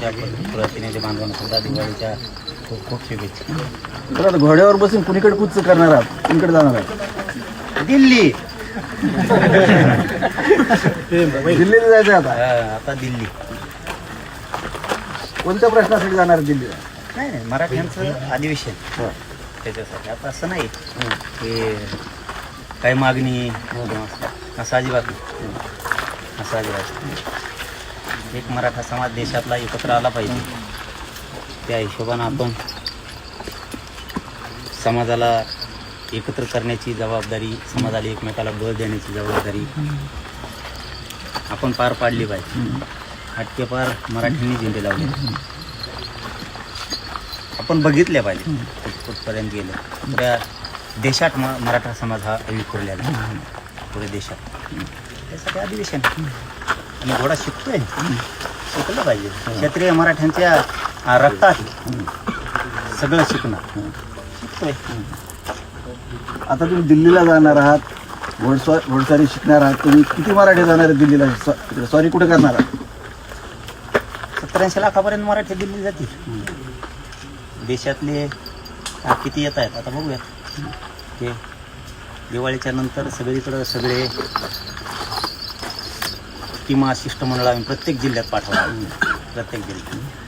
सर्वांच्या प्रतिनिधी बांधवांना सुद्धा दिवाळीच्या खूप खूप शुभेच्छा. तर आता घोड्यावर बसून कुणीकडे कुच करणार आहात, कुणीकडे जाणार आहात? दिल्ली. दिल्लीला जायचं आता. आता दिल्ली. कोणत्या प्रश्नासाठी जाणार आहे दिल्लीला? नाही नाही, मराठ्यांचं अधिवेशन त्याच्यासाठी. आता असं नाही की काही मागणी असं अजिबात नाही. असं अजिबात नाही. एक मराठा समाज देशातला एकत्र आला पाहिजे. त्या हिशोबानं आपण समाजाला एकत्र करण्याची जबाबदारी, समाजाला एकमेकाला बळ देण्याची जबाबदारी आपण पार पाडली पाहिजे. हटके पार मराठ्यांनी झेंडे लावले, आपण बघितले पाहिजे कुठपर्यंत गेलं. पुऱ्या देशात मराठा समाज हा विखुरलेला आहे, पुऱ्या देशात. त्यासाठी अधिवेशन आणि घोडा शिकतोय, शिकलं पाहिजे. क्षत्रिय मराठ्यांच्या रक्तात सगळं शिकणार, शिकतोय. आता तुम्ही दिल्लीला जाणार आहात, घोडस्वारी शिकणार आहात. तुम्ही किती मराठी जाणार आहेत दिल्लीला? सॉरी कुठे करणार आहात? 70-80 लाखापर्यंत मराठी दिल्ली जातील. देशातले किती येत आहेत आता बघूया. ते दिवाळीच्या नंतर सगळीकडं सगळे किंवा शिष्टमंडळ आम्ही प्रत्येक जिल्ह्यात पाठवणार, प्रत्येक जिल्ह्यात.